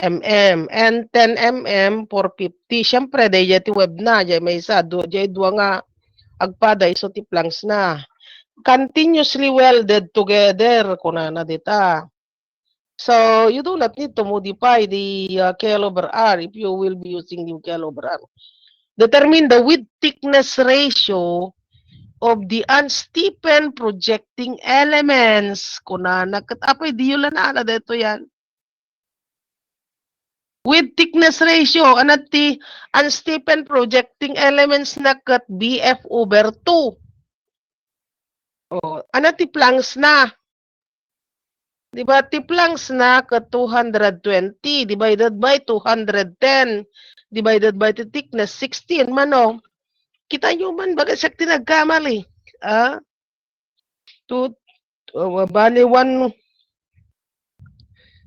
mm and 10 mm 450. Siyempre, day ti web na, jay may isa, jay dua nga agpada, iso ti planks na. Continuously welded together, kunana dita. So, you do not need to modify the kilo/r if you will be using the kilo/r. Determine the width thickness ratio of the unsteepened projecting elements. Kunana, katapay di yun lang na dito yan. With thickness ratio, anat ti unsteepened projecting elements na kat BF/2. Oh, anat ti planks na. Diba, ti planks na kat 220 divided by 210 divided by the thickness 16 mano. Kita nyo man baga siya tinagkamali. Ah? Bali 1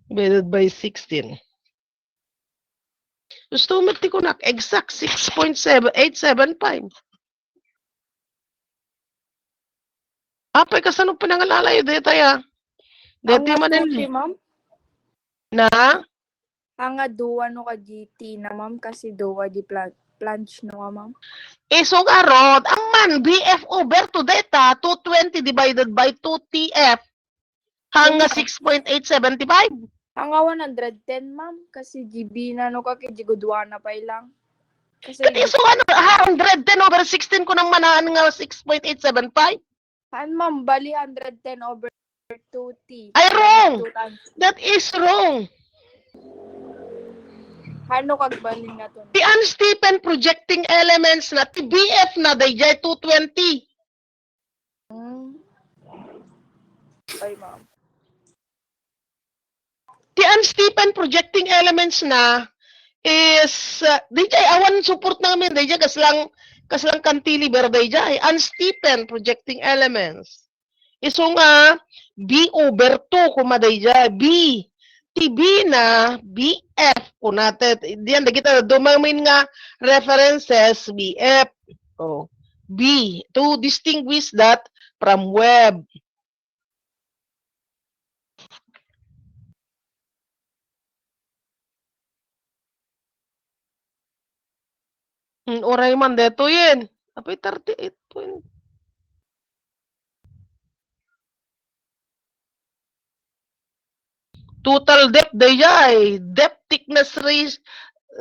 divided by 16. Gusto mo ti kunak exact 6.7875. Apay kasano panangalalay dito ya? Dito man ma'am? Na? Ang duwa no ka GT na ma'am kasi duwa di planch no ka ma'am. So arod, ang man BF/2 data 220 divided by 2TF hanga 6.875. Hanga 110 ma'am kasi GB na no ka kay Jigudwa na pa ilang. Kasi so 110 over 16 ko nang manaan nga 6.875. Ma'am, bali 110 over 2T. Ay, wrong! That is wrong. Ano kagbalin na to? The unsteepened projecting elements na ti BF na dayjay 220. Ay, ma'am. The unsteepened projecting elements na is dayjay awan support namin dayjay kaslang cantilever dayjay unsteepened projecting elements. Iso nga B/2 kumaday dyan. B. Ti B na BF kunate. Diyan kita dumamin nga references BF. Oh. B. To distinguish that from web. Oray man deto yin. Apay 38.20. Total depth dayay. Depth thickness ratio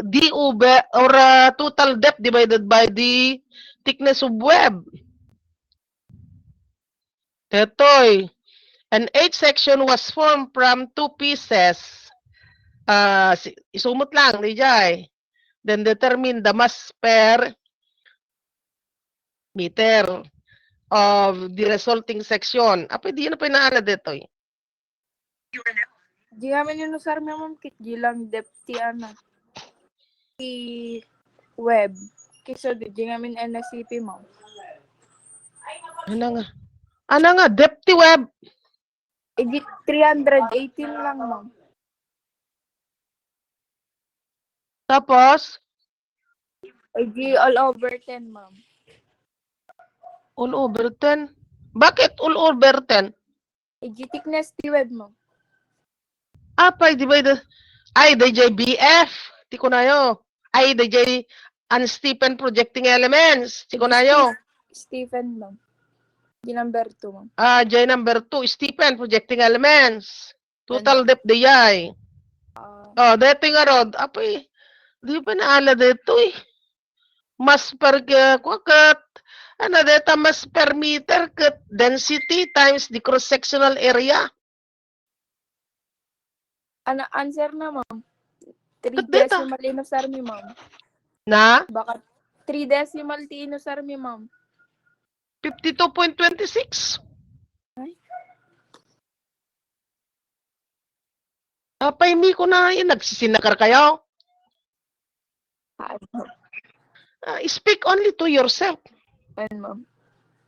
D over or total depth divided by the thickness of web. Tetoy. An H section was formed from 2 pieces. Isumot lang, Lijay. Then determine the mass per meter of the resulting section. Apa di na pinaala dito eh. Di kami yun sir ma'am kit gilang depth ti ano. Ti web. Kiso di kami NSCP ma'am. Ano nga depth ti web? 318 lang ma'am. Tapos all over 10 ma'am. All over 10? Bakit all over 10? Thickness ti web ma'am. Apay divided ay DJ BF ti kunayo. Ay DJ unsteepened projecting elements ti kunayo. Stephen ma'am. Di number 2 ma'am. J number 2 steepened projecting elements. Total depth dayay. Dito nga rod. Apay di pa naala dito eh. Mas per kukat ano dito mas per meter kat density times the cross-sectional area. Ano answer na ma'am? 3 decimal inusar mi ma'am. Na? Baka 3 decimal ti inusar mi ma'am. 52.26. Apay mi ko na yun. Nagsisinakar kayo? Speak only to yourself. Ayun ma'am.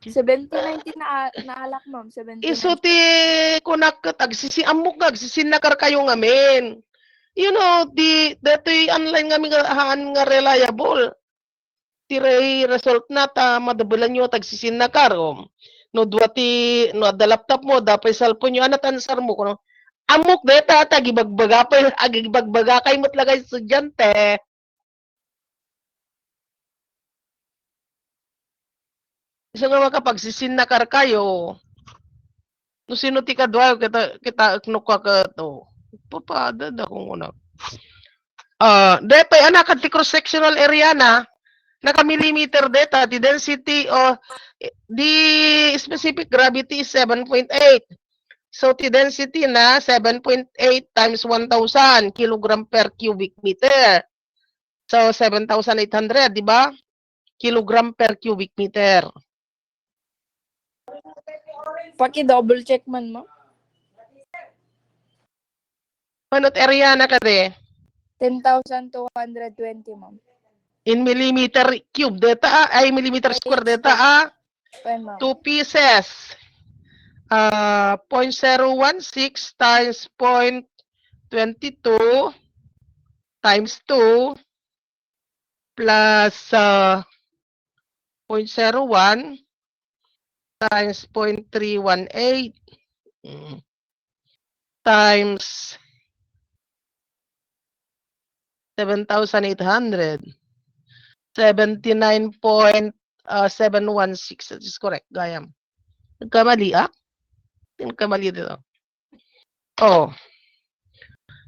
70-90 na alak ma'am. 70. Iso ti kunak amok nagsisinakar kayo ngamin. You know, dato'y online nga reliable. Tiray result na ta madabulan nyo tagsisinakar. No, no, the laptop mo, dapay cellphone nyo, anat answer mo. Kuno, Amok deta ta gibagbaga kay mo't lagay estudyante. Isa nga makapagsisin na kar kayo. No sino ti kadwa kita knukwa ka to. Papada da kung una. Deta anak ti cross sectional area na naka millimeter data the density o the specific gravity is 7.8. So the density na 7.8 times 1,000 kilogram per cubic meter. So 7,800, di ba? Kilogram per cubic meter. Paki-double check man mo. Manot area na kade? 10,220, ma'am. In millimeter cube data ay millimeter square data Fine, ma'am. 2 pieces. 0.016 times 0.22 times 2 plus 0.01 times 0.318 times 7,800. 79.716. That is correct, Gayam. Nagkamali, Nagkamali dito. Oh.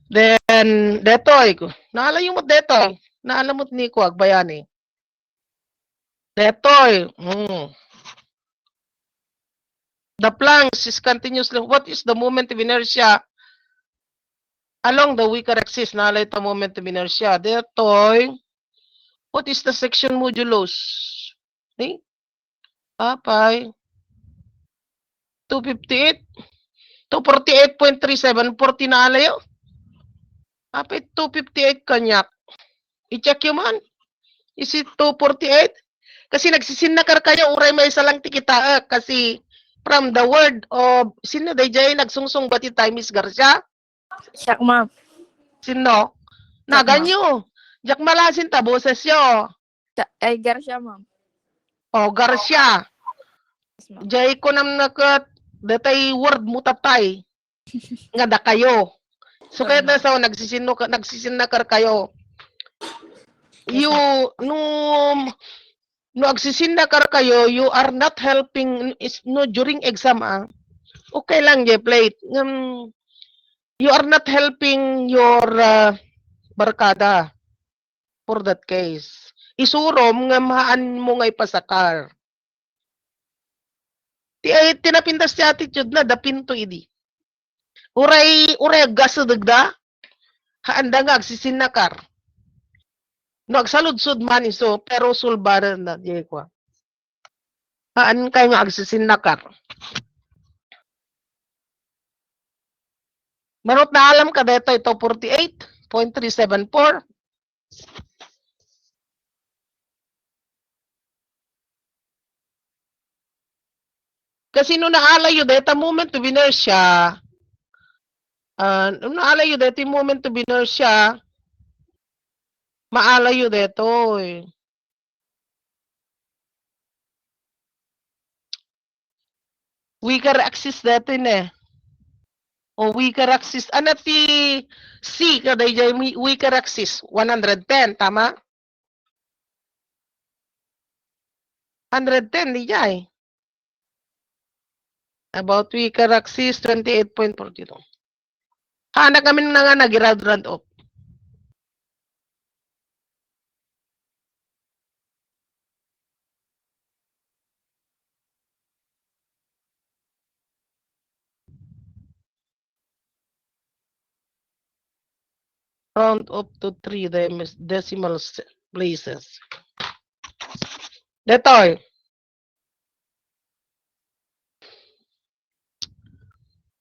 Then, detoy. Naalala yung mo detoy. Naalala mo ni ko, agbayani. Detoy. The planks is continuously, what is the moment of inertia along the weaker axis? Naalala ito moment of inertia. Detoy. What is the section modulus? Okay? Papay. 258. 248.37. 40 na alayo. Papay, 258 kanyak. I-check yun man. Is it 248? Kasi nagsisinakar kayo, uray may isa lang tikita. Kasi from the word of, sino day nagsungsong bati tayo, Miss Garcia? Siyak, ma'am. Sino? Naganyo. Jack malasin ta, boses yo. Ay, Garcia, ma'am. Oh, Garcia. Yes, ma'am. Jay ko nam nakat, datay word mo tatay. Nga da kayo. So kaya na sa nagsisinakar kayo. You, no nagsisinakar kayo, you are not helping, no, during exam, okay lang, plate. You are not helping your barkada for that case. Isurom nga maan mo nga ipasakar. Tinapintas ti attitude na, dapinto idi. Uray gaso dagda, haanda nga agsisinakar. No, agsaludsod man iso, pero sulbaran na, di ko. Haan kayo nga agsisinakar. Manot na alam ka dito, ito 48.374. Kasi nung naalayo dito, moment of inertia, nung naalayo dito, moment of inertia, maalayo dito eh. Weaker axis dito eh. O weaker axis, ano ti C, kada yung weaker axis, 110, tama? 110, di jay. About weaker axis, 28.42. Hanak kami na nga nag-round up. Round up to 3 decimal places. Detoy.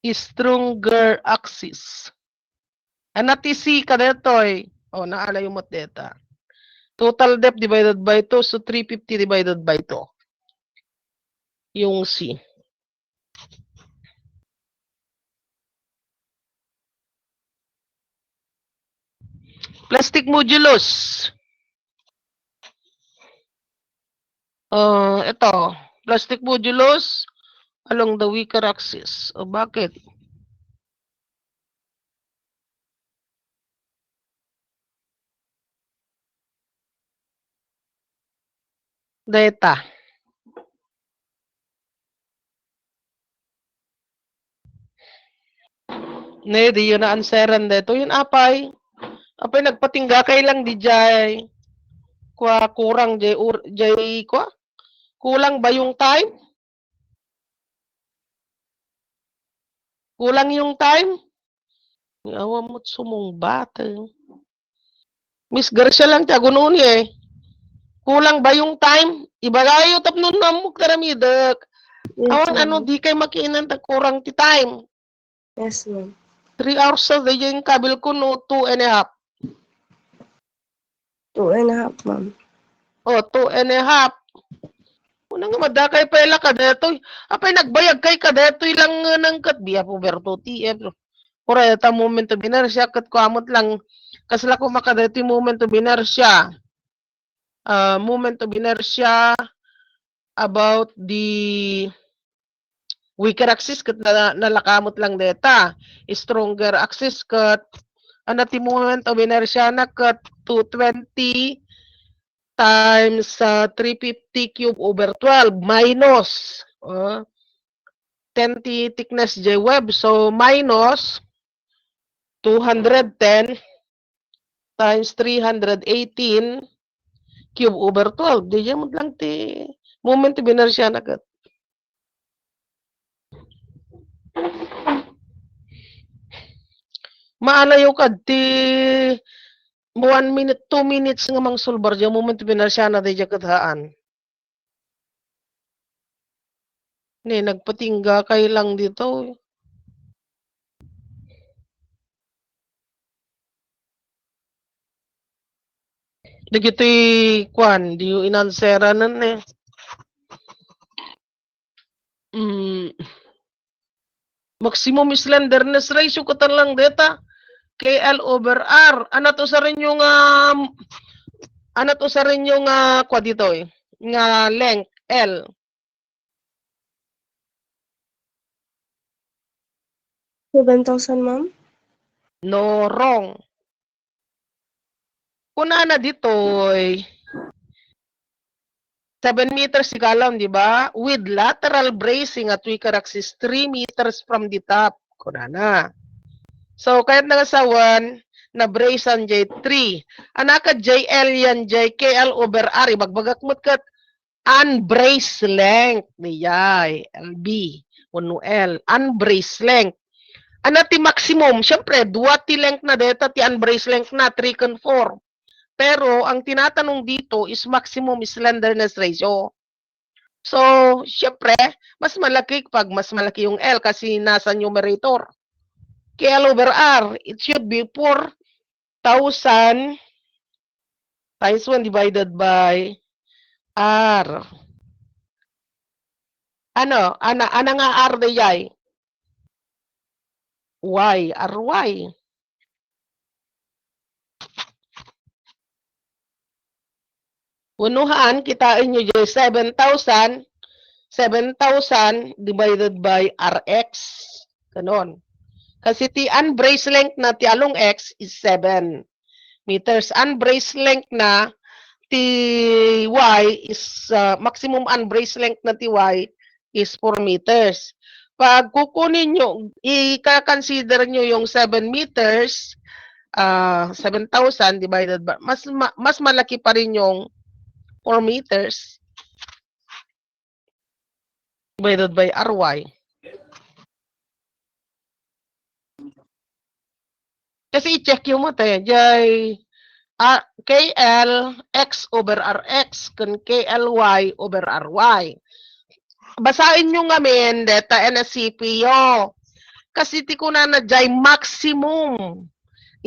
Stronger axis. Anati C ka detoy. O, naalay mo deta. Total depth divided by 2, so 350 divided by 2. Yung C. Plastic modulus. Ito. Plastic modulus along the weaker axis. O bakit? Data. Ne, di yun na answeran dito. Yun apay. Apay nagpatingga kay lang di jay. Kwa kurang jay kwa? Kulang ba yung time? Kulang yung time? Awa mo't sumong bata. Miss Garcia lang tiya gunon eh. Kulang ba yung time? Ibagayo tap nun namuk karamidak. Yes, Awan ano ma'am. di kay makiinan ta kurang ti time. Yes, ma'am. 3 hours sa day yung kabil ko no 2.5. 2.5, ma'am. O 2.5. Una nga madakay pa ila kadetoy. Apay nagbayag kay kadetoy lang ng katbiya po berto TF. Pura eta momento binersya kat ko amot lang kasla ko makadetoy momento binersya. Moment of inertia about the weaker axis kat nalakamot lang data. Stronger axis kat ano ti moment of inertia na kat 220 times 350 cube over 12 minus 10 t thickness J web. So minus 210 times 318 cube over 12. Di mo lang ti moment of inertia na kat. Maalayo ka ti 1 minute, 2 minutes nga mang sulbar dyan, moment binasya na di dyan kathaan. Ni, nagpatingga kay lang dito. Di gito'y kwan, di yung inansera nun eh. Maximum slenderness ratio ko lang data. KL over R. Ano to sa rin yung kwa dito eh. Nga length L. $7,000, ma'am? No, wrong. Kuna na dito eh. 7 meters si column, di ba? With lateral bracing at weaker axis 3 meters from the top. Kuna na. So, kahit nga sa 1, na brace ang J3. Anaka JL yan, JKL over R. Ibagbagak mo kat unbrace length niyay. LB. 1L. Unbrace length. Anati maximum. Siyempre, duwati length na data, ti unbrace length na 3 and 4. Pero, ang tinatanong dito is maximum slenderness ratio. So, syempre, mas malaki pag mas malaki yung L kasi nasa numerator. KL over R, it should be 4,000 times 1 divided by R. Ano nga R na yay? Y, RY. Unuhan, kitain nyo dyan, 7,000 divided by RX. Ganon. Kasi ti unbrace length na ti along X is 7 meters. Unbrace length na ti Y is, maximum unbrace length na ti Y is 4 meters. Pag kukunin nyo, i-consider nyo yung 7 meters, 7,000 divided by, mas malaki pa rin yung 4 meters divided by RY. Kasi i-check yung mo tayo. Jay, KL X over RX kun KLY over RY. Basahin nyo ngamin data NSCPO. Kasi ti ko na jay maximum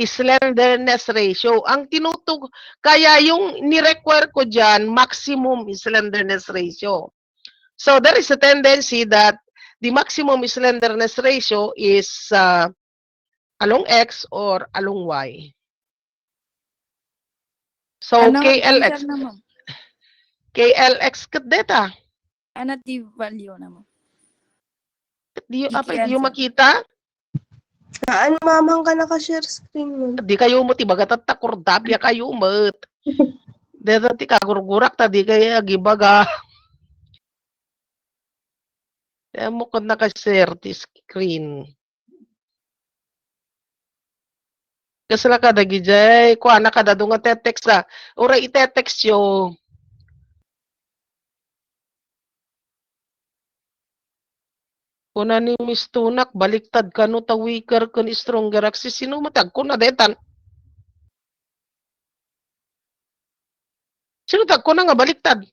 slenderness ratio. Ang tinutug, kaya yung ni-require ko dyan, maximum slenderness ratio. So there is a tendency that the maximum slenderness ratio is along X or along Y. So Ano KLX. answer na, ma'am? KLX kat data. Ano di value na, ma'am? Di Iki yung answer. makita? Saan, ma'am, ang ka naka-share screen mo? Di kayo mo tibagat at takordapya kayo mat. Dito ti kagurgurak tadi kaya gibaga. Kaya mo ko naka-share ti screen. Kasla ka dagi jay, ko anak kada dunga text sa. Ora ite-text yo. Kuna ni Miss Tunak, baliktad ka no ta weaker kun stronger axis. Sino matag ko na detan? Sino tag ko na nga baliktad?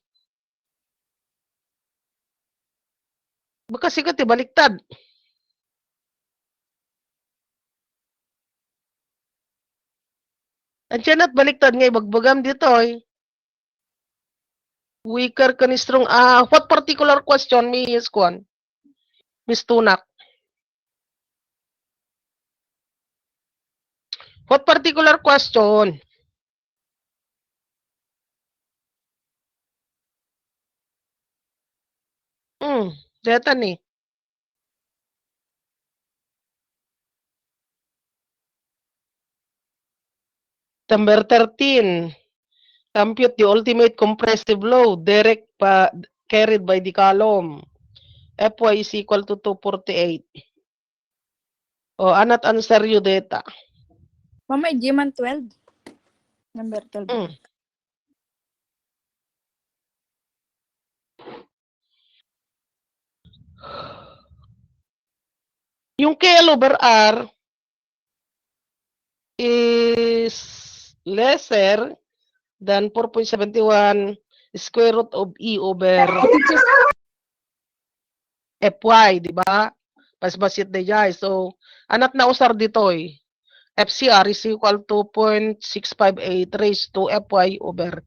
Baka sikat ti baliktad. Andiyan at baliktad nga ibagbagam dito eh. Weaker kun strong. What particular question Miss Kwan? Miss Tunak? What particular question? Deta ni. Number 13. Compute the ultimate compressive load carried by the column. Fy is equal to 248. O, anat answer you data. Mama, G-man 12. Number 12. Yung KL over R is lesser than 4.71 square root of E over Fy, di ba? Pasbasit na jay. So, anat na usar dito eh. FCR is equal to 0.658 raised to Fy over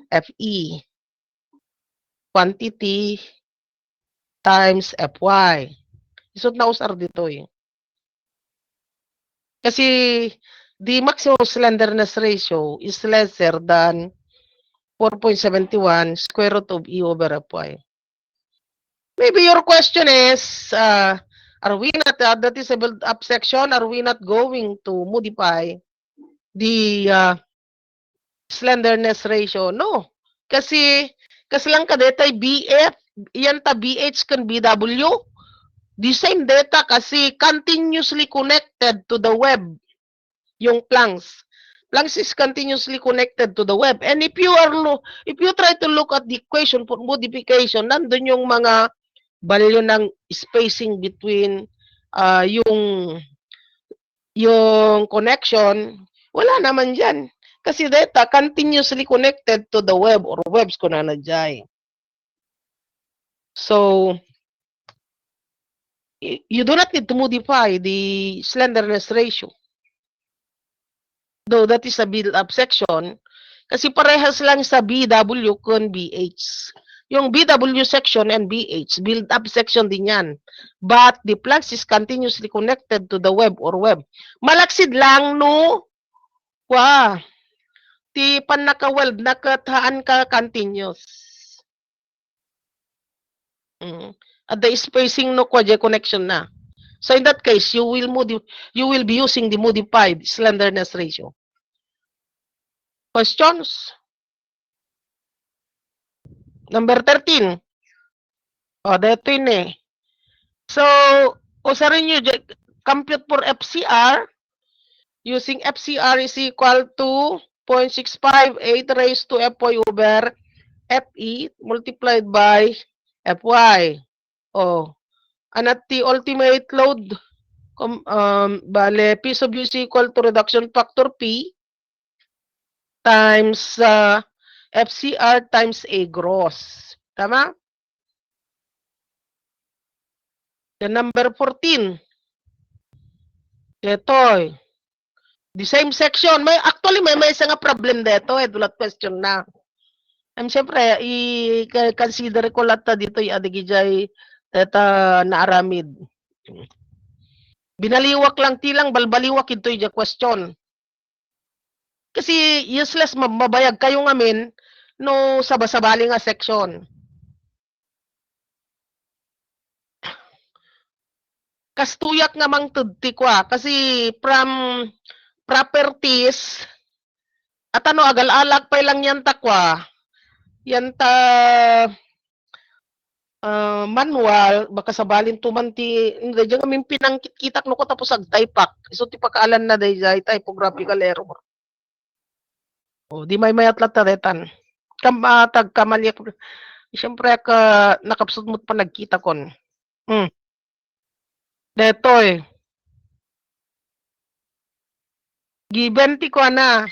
Fe. Quantity times Fy. Isot na usar dito eh. Kasi the maximum slenderness ratio is lesser than 4.71 square root of E over Fy. Maybe your question is, are we not, that is a build-up section, are we not going to modify the slenderness ratio? No. Kasi lang kadetay BF, yan ta BH kan BW. The same data kasi continuously connected to the web. Yung planks. Planks is continuously connected to the web. And if you try to look at the equation for modification, nandun yung mga value ng spacing between yung connection, wala naman dyan. Kasi data continuously connected to the web or webs ko na nadjay. So, you do not need to modify the slenderness ratio. Though that is a build-up section, kasi parehas lang sa BW kun BH. Yung BW section and BH, build-up section din yan. But the plugs is continuously connected to the web or web. Malaksid lang, no? Ti pan naka-weld, nakataan ka continuous. At the spacing no kwa connection na. So in that case, you will be using the modified slenderness ratio. Questions? Number 13. Dito yun eh. So, usarin nyo, compute for FCR. Using FCR is equal to 0.658 raised to Fy over Fe multiplied by Fy. Anat the ultimate load, bale, P sub U is equal to reduction factor P times FCR times A gross. Tama? The number 14. Ito the same section. Actually, may isang problem dito dulat question na. Siyempre, i-consider ko lahat dito adigijay data na aramid. Binaliwak lang tilang balbaliwak ito yung question. Kasi useless mabayag kayo ngamin no sabasabali nga section. Kastuyak nga mang tudti ko kasi from properties At ano, agal-alak pa lang yan takwa. Yan ta manual, baka sabalin tumanti, hindi dyan kami pinangkit-kitak no ko tapos agtaypak. So, ti pakaalan na day typographical error. O, di may mayat lataretan. Kamatag kamalyak. Siyempre, nakapsud mo't pa nagkita kon. Detoy. Given ti ko na.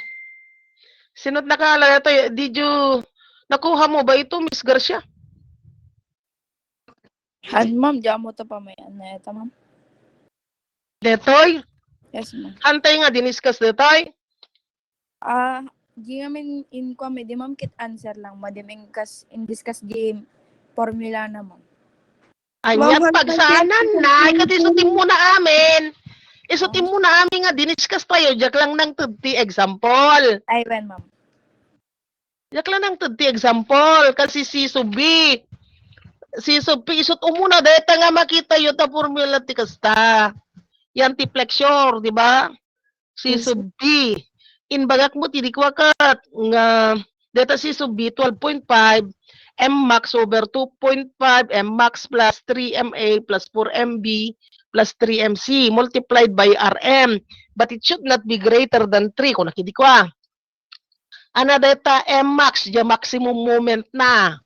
Sinot nakala ito, did you, nakuha mo ba ito, Miss Garcia? Han, ma'am, diyan mo to pa may ano ito, ma'am. Detoy? Yes, ma'am. Hantay nga, diniskas detoy? Di namin in kami, di ma'am kit answer lang, madiming in discuss game formula na, ma'am. Anyat, Ma'am, pagsaanan na, ikatisutin mo na amin. Isutin mo na amin nga, diniskas tayo, jak lang ng 30 example. Ay, when, ma'am. Jak lang ng 30 example, kasi si Subi, isut umuna, dahil nga makita yun ta formula ti kasta. Yan ti flexure, di ba? Si Yes, Subi. Inbagak mo, tinikwa ka, nga, data si Subi, 12.5, Mmax over 2.5, Mmax plus 3MA plus 4MB plus 3MC multiplied by RM. But it should not be greater than 3. Kung nakidikwa. Ana data Mmax, the maximum moment na.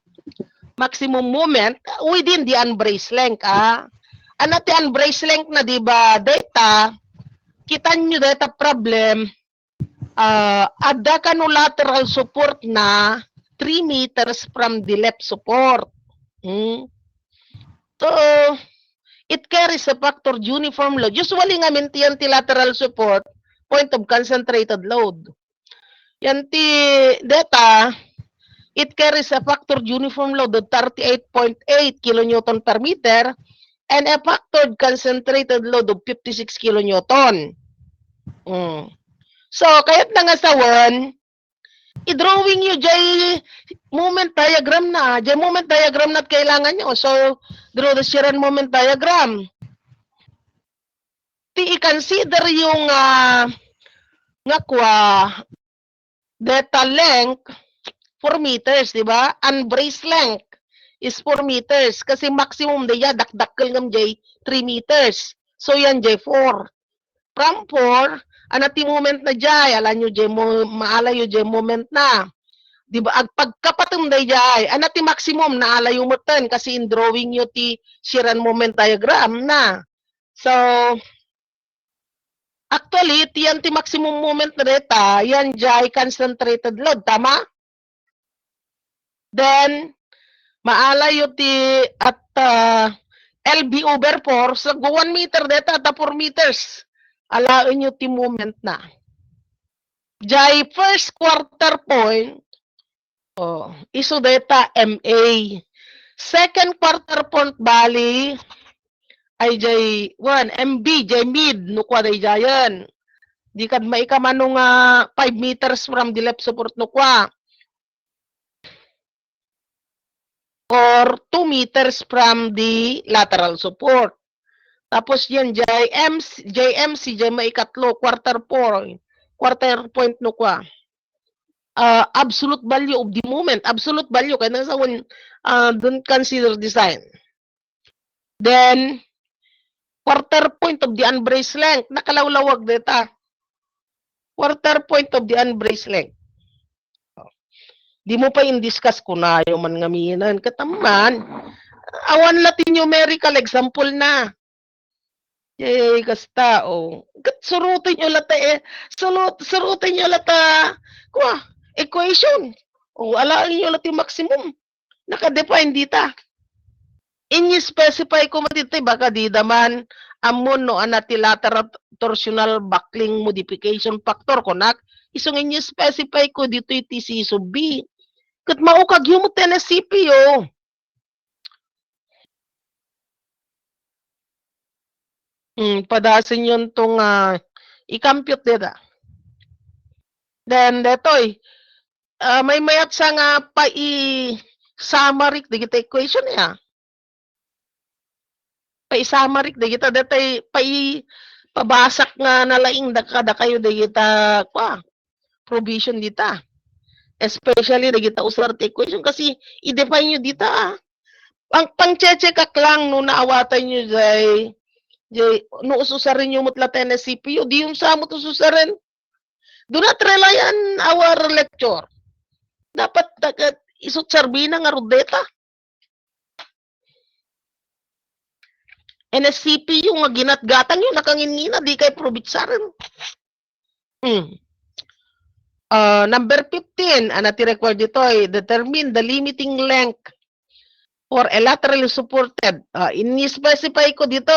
Maximum moment within the unbraced length. Ana ti unbraced length na, di ba, data, kita nyo data problem, ada ka no lateral support na 3 meters from the left support. So, it carries a factor uniform load. Usually nga mintiyan ti lateral support, point of concentrated load. Yan ti data, it carries a factor uniform load of 38.8 kilonewton per meter and a factored concentrated load of 56 kilonewton. So, kaya't na nga sa i-drawing nyo jay moment diagram na. Jay moment diagram na kailangan nyo. So, draw the shear and moment diagram. I-consider yung data length 4 meters, di ba? Unbraced length is 4 meters. Kasi maximum daya, dakdakkel ng jay 3 meters. So, yan jay 4. From 4, anati moment na jay, alam nyo jay, maalayo jay moment na. Di ba? Pagkapatum day jay, anati maximum na alayo mo ten kasi in drawing nyo ti shear and moment diagram na. So, actually, ti maximum moment na data, yan jay concentrated load, tama? Then, maalayo ti at LB over 4, sa 1 meter data at 4 meters. Alain nyo ti moment na. Jay first quarter point, iso data MA. Second quarter point bali ay jay 1 MB, jay mid, nukwa day jayan. Di kad maikamanong 5 meters from the left support nukwa. Or 2 meters from the lateral support. Tapos yan, JMC, jay maikatlo, quarter point nukwa. Absolute value of the moment. Absolute value, kaya nasa don't consider design. Then, quarter point of the unbraced length. Nakalawlawag data. Quarter point of the unbraced length. Di mo pa in-discuss ko na yung man ngaminan. Kataman, awan latin numerical example na. Kasta, surutin nyo lata surutin nyo lata, equation. Alaan nyo lata yung maximum. Naka-define dita. In-specify ko matitay, baka di daman, amon no anati lateral torsional buckling modification factor konak, isong in-specify ko dito yung TC sub B. Kat maukag yung TNSCP, padasin yun tong i-compute dita. Then, detoy, may mayat sa nga pa i-summary, di kita equation niya. Pa i-summary, di kita detoy, pa i-pabasak nga nalaing da kayo, di kita, provision dita. Especially dagita usar ti equation kasi i-define nyo dita. Ang pang-check lang no naawatan nyo jay no ususarin nyo mutla na CPU, di yung sa mo ususarin. Do not rely on our lecture. Dapat isut sarbina nga rodeta. NSCP yung nga ginatgatang yun, nakangingina, di kay probitsarin. Number 15, anati record dito ay determine the limiting length for a laterally supported. Ini-specify ko dito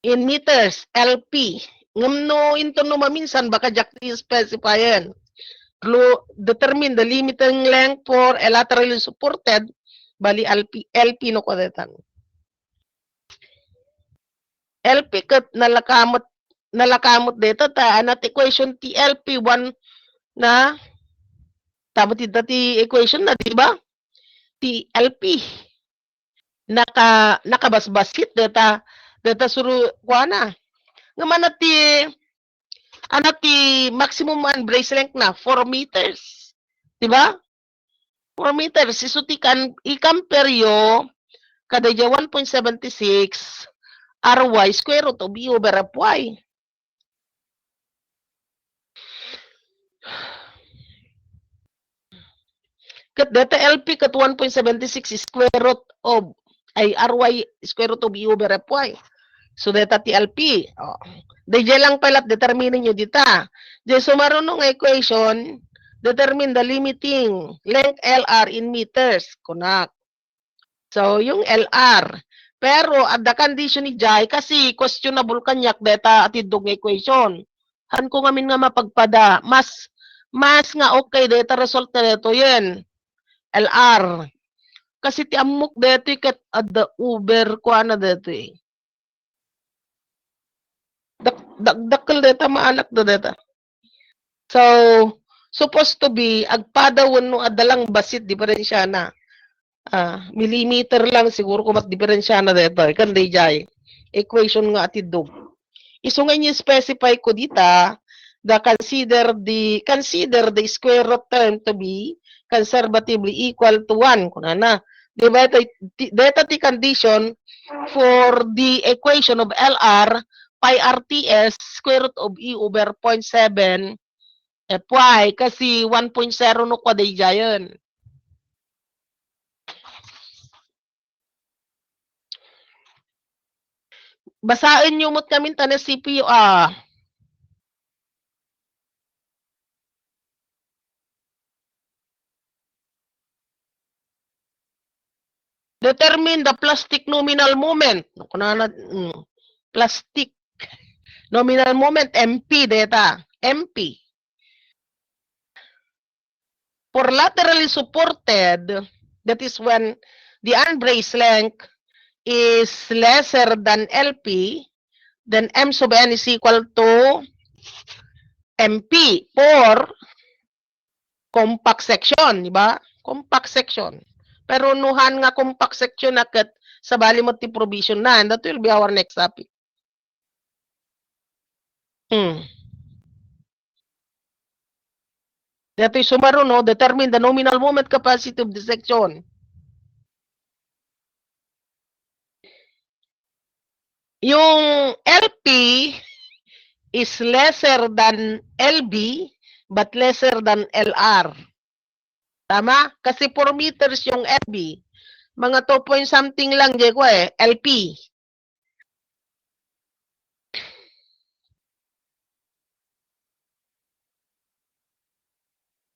in meters, LP. Ngam into no maminsan, baka jakti specifyan. Determine the limiting length for a laterally supported, bali LP no kodetan. LP kat nalakamot dito ta anat equation TLP 1 na tapos ti equation na di ba? TLP nakabasbasit data suru kuana ngaman anati maximum brace length na 4 meters di ba? 4 meters isutikan i-compare yo kada 1.76 RY square root of E over FY. Kat data LP kat 1.76 square root of RY square root of E over FY. So data TLP. Dahil lang pala determine nyo dita. Dahil sumarunong equation, determine the limiting length LR in meters. Kunak. So yung LR. Pero at the condition ni Jai, kasi questionable kanyak data atidog equation. Han ko ngamin nga mapagpada, mas nga okay data result na dito yan. LR. Kasi ti amok dito kat at the Uber ko na dito eh. Dakdakal data maanak na data. So, supposed to be, agpadawon no adalang basit, diferensya na. Millimeter lang siguro kung mat-diferensya na dito. Ikan day jay. Equation nga atidog. Iso nga niya specify ko dita, consider the square root term to be conservatively equal to 1. Kuna na. Diba, data the condition for the equation of LR, pi RTS, square root of E over 0.7 FY. Kasi 1.0 no kwa day jayon. Basahin nyo mo't kami na CPU. Determine the plastic nominal moment. Plastic nominal moment, MP data. MP. For laterally supported, that is when the unbraced length is lesser than LP, then M sub n is equal to MP for compact section, di ba? Compact section. Pero nuhan nga compact section na kat sa bali mo ti provision na, and that will be our next topic. Dito yung sumaro, no? Determine the nominal moment capacity of the section. Yung LP is lesser than LB but lesser than LR. Tama? Kasi 4 meters yung LB. Mga 2 point something lang di ko LP.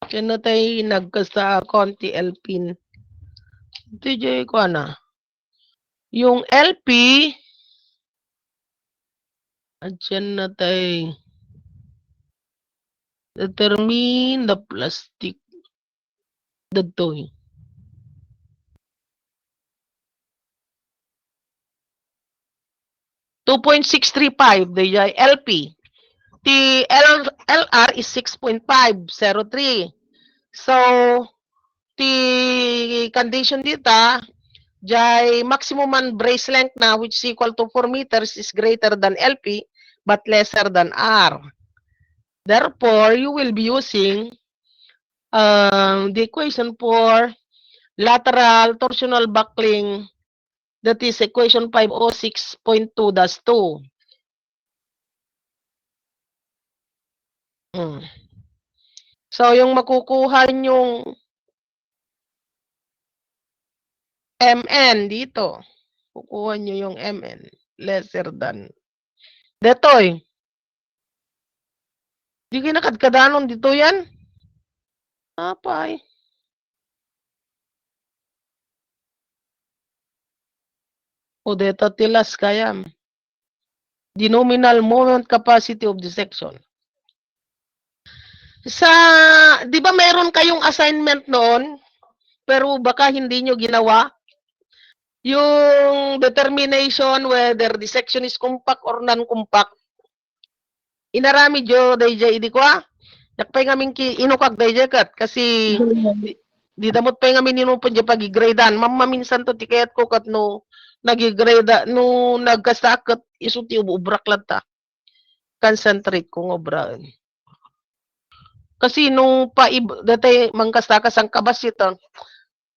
Kaya na tayo nagkasta konti LP. Ito di ko na. Yung LP Diyan na tayo. Determine the plastic. Dagtoy. $2.635 the LP. The LR is 6.503. So, the condition dita, jay maximum brace length na which is equal to 4 meters is greater than LP but lesser than R. Therefore, you will be using the equation for lateral torsional buckling, that is equation 506.2-2. So, yung makukuha yung MN dito, kukuha nyo yung MN lesser than. Detoy, di kinakadkadanon dito yan? Apay. O deta tilas kayam. The nominal moment capacity of the section. Sa, di ba meron kayong assignment noon, pero baka hindi nyo ginawa? Yung determination whether the section is compact or non-compact. Inarami jo, dayjay, di ko Nakpay ngamin inukag dayjay kat, kasi di damot pay ngamin inupon dyan pag-gradean. Maminsan to tiket ko kat no, nag-grade, no nagkasakot, isuti ubrak lang ta. Concentrate kong obraan. Kasi nung dati mangkastakas ang kabas ito,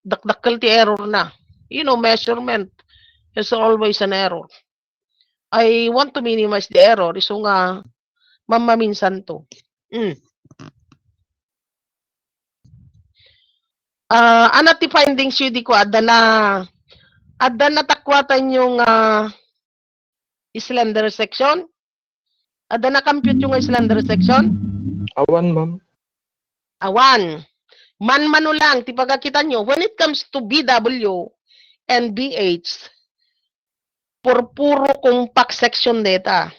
dakdakkel ti error na. You know, measurement is always an error. I want to minimize the error. So nga, mamaminsan to. Ano ti findings yun di ko, adda na takwatan yung slender section? Adda na compute yung slender section? Awan, ma'am. Awan. Man-mano lang, ti pagkakita nyo, when it comes to BW and BH, puro compact section data.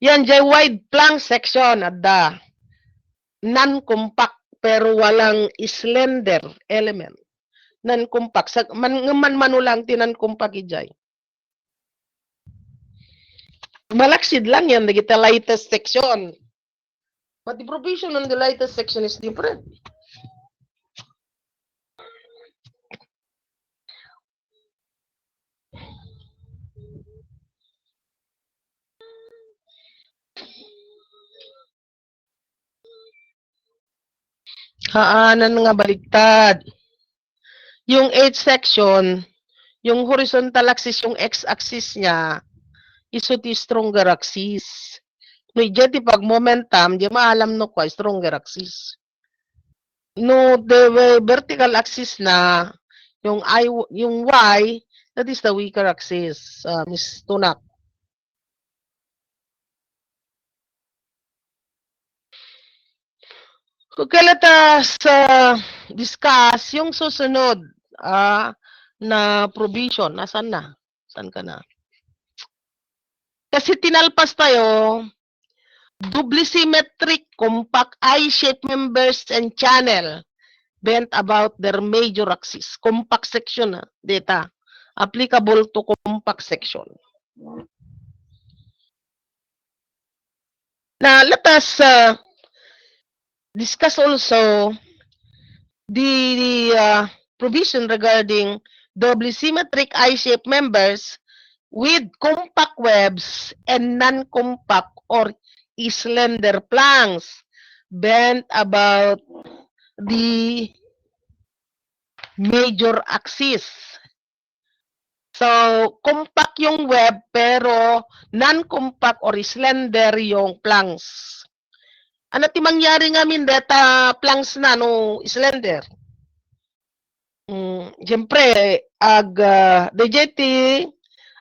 Yan, jay wide plank section, adda. Non-compact, pero walang slender element. Non-compact. Man-mano lang, ti non-compact ijay. Malaksid lang yan, the lightest section. But the provision on the lightest section is different. Haanan nga baliktad. Yung 8 section, yung horizontal axis, yung x-axis niya, iso ti stronger axis. No, iti pag momentum, di maalam no kwa, stronger axis. No, the vertical axis na, yung y, that is the weaker axis, Miss Tunak. Kung kalata sa discuss, yung susunod na provision, nasan na? Saan ka na? Kasi tinalpas tayo, doubly symmetric, compact I-shaped members and channel bent about their major axis. Compact section data. Applicable to compact section. Now, let us discuss also the provision regarding doubly symmetric I-shaped members with compact webs and non-compact or slender planks bent about the major axis. So, compact yung web pero non-compact or slender yung planks. Ano ti mangyari ngamin data planks na no slender? Siyempre,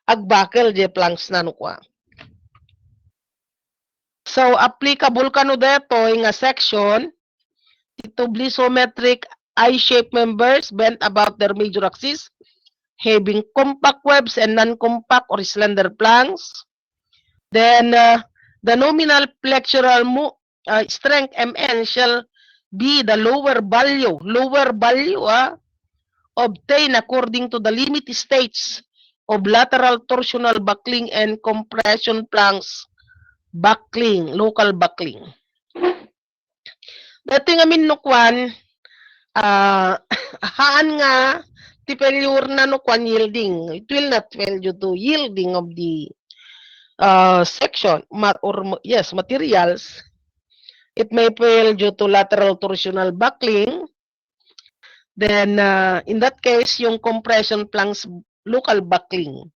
agbakel je planks na no kwa. So, applicable ka no deto nga section, ito blisometric I-shaped members bent about their major axis, having compact webs and non-compact or slender planks. Then, the nominal flexural strength Mn shall be the lower value obtained according to the limit states of lateral torsional buckling and compression planks buckling, local buckling. Dati nga minukwan, haan nga ti failure na nukwan yielding. It will not fail due to yielding of the section materials. It may fail due to lateral torsional buckling. Then, in that case, yung compression planks local buckling.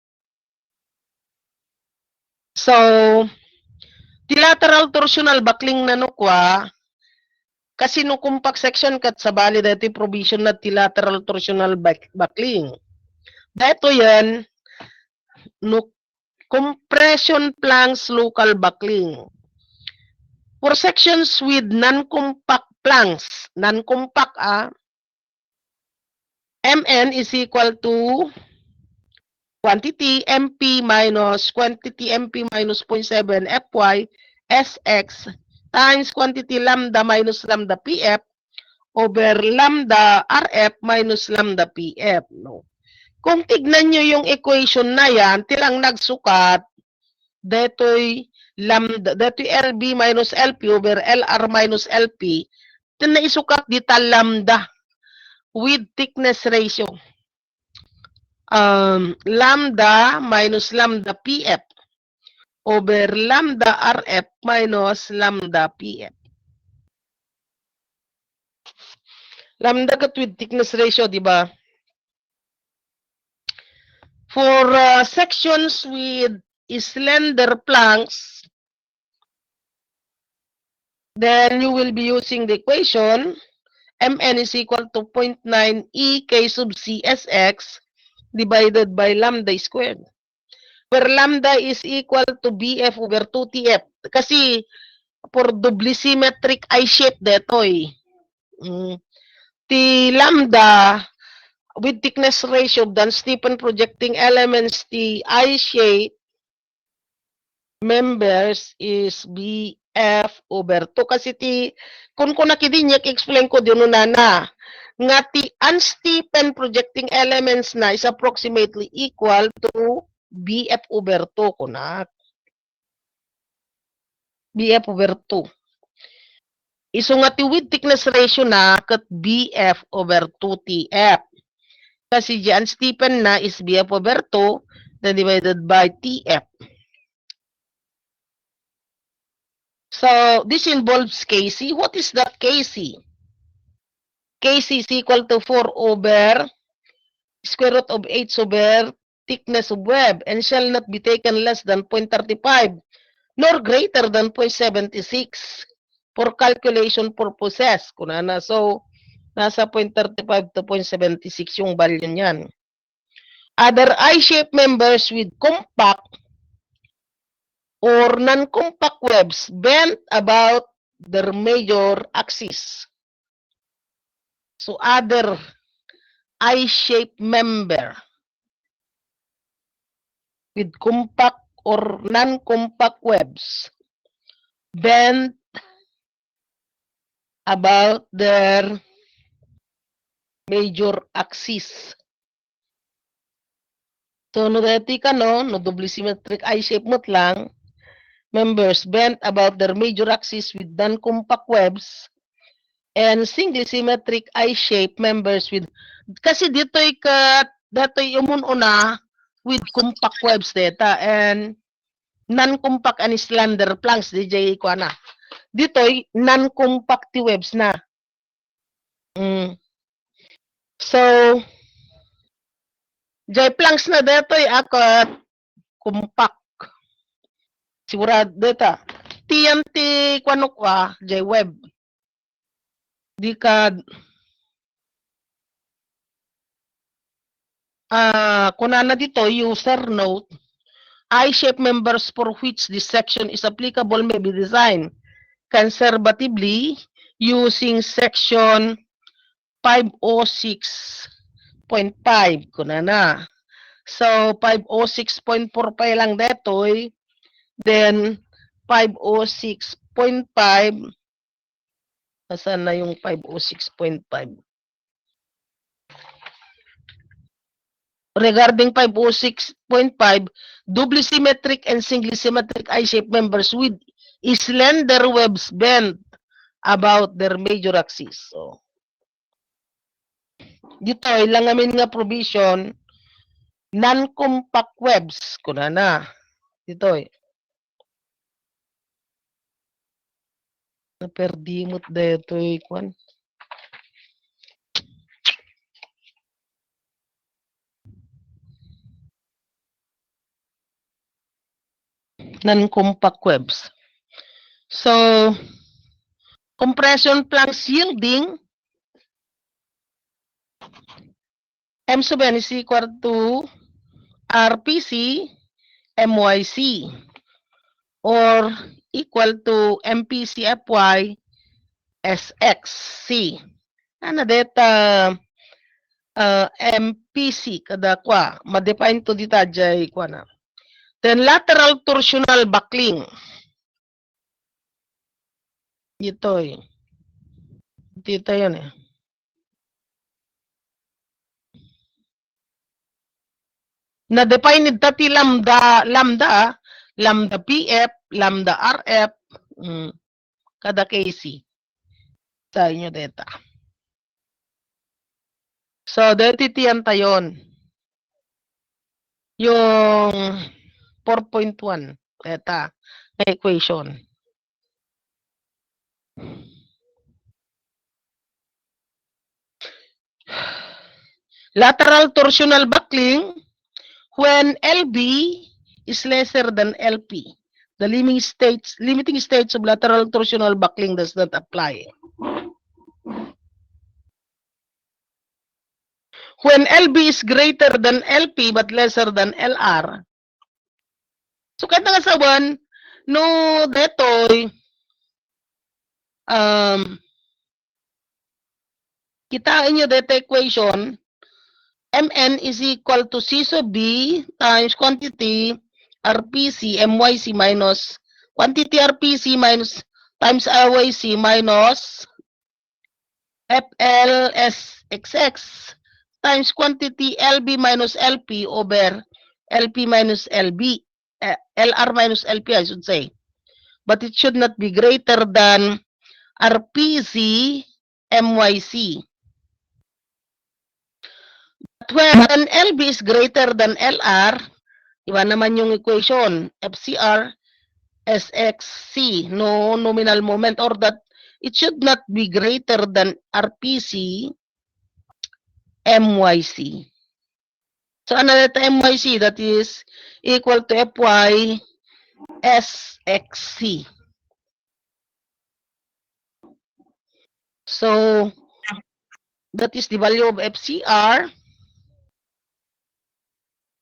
So, the lateral torsional buckling na nukwa, kasi no compact section kat sa bali dati provision na the lateral torsional buckling. Dito yan, no compression planks local buckling. For sections with non-compact planks, non-compact Mn is equal to quantity MP minus quantity MP minus 0.7 Fy Sx times quantity lambda minus lambda Pf over lambda Rf minus lambda Pf. No? Kung tignan nyo yung equation na yan, tilang nagsukat, deto'y lambda, deto'y LB minus LP over LR minus LP, ito na isukat dita lambda with thickness ratio. Lambda minus lambda PF over lambda RF minus lambda PF. Lambda kat with thickness ratio, di ba? For sections with slender planks, then you will be using the equation Mn is equal to 0.9 E K sub CSX divided by lambda squared. Where lambda is equal to BF over 2TF. Kasi for doubly symmetric I-shape detoy. The lambda with thickness ratio than Stephen projecting elements, the I-shape members is BF over 2. Kasi kung nakidinyak, explain ko din na nga ti unsteepen projecting elements na is approximately equal to BF over 2 kunak. BF over 2. Iso nga ti with thickness ratio na kat BF over 2TF. Kasi di unsteepen na is BF over 2 then divided by TF. So, this involves KC. What is that KC? KC is equal to 4 over square root of h over thickness of web and shall not be taken less than 0.35 nor greater than 0.76 for calculation purposes. Kunana, so, nasa 0.35 to 0.76 yung value niyan. Other I-shaped members with compact or non-compact webs bent about their major axis. So, other I-shaped member with compact or non-compact webs bent about their major axis. So, no dati ka no doubly symmetric I-shape mo't lang, members bent about their major axis with non-compact webs and singly symmetric I-shape members with, kasi dito'y umun una with compact webs data and non-compact and slender planks DJ ko na. Dito'y non-compact webs na. So, jay planks na deto'y akat compact. Sigurado data. TNT kwano kwa jay web. Di ka kunana dito user note I-shape members for which this section is applicable may be designed conservatively using section 506.5 kunana. So 506.4 pa lang detoy, then 506.5, asan na yung 506.5? Regarding 506.5, doubly symmetric and singly symmetric I-shape members with slender webs bent about their major axis. So, dito, ilang amin nga provision, non-compact webs, kuna na. Dito, Naperdimot detoy kwan. Non-compact webs. So, compression plus yielding M sub n is equal to RPC MYC or equal to MPC FY SXC. Ano deta MPC kada kwa ma-define to dita jay kwa na. Then lateral torsional buckling. Dito eh. Dito yun eh. Na-define nito ti lambda PF, lambda RF, kada KC. Sa inyo data. So, dito tiyan tayon. Yung 4.1 data na equation. Lateral torsional buckling when LB is lesser than LP. The limiting states of lateral torsional buckling does not apply. When LB is greater than LP but lesser than LR. So kahit nga saban, no detoy, kitain nyo dito equation, Mn is equal to C sub B times quantity RPC MYC minus quantity RPC minus times RYC minus FL SXX times quantity LB minus LP over LP minus LB, LR minus LP I should say. But it should not be greater than RPC MYC. But when LB is greater than LR, iba naman yung equation, FCR SXC, no nominal moment, or that it should not be greater than RPC MYC. So ano dito MYC? That is equal to FY SXC. So that is the value of FCR.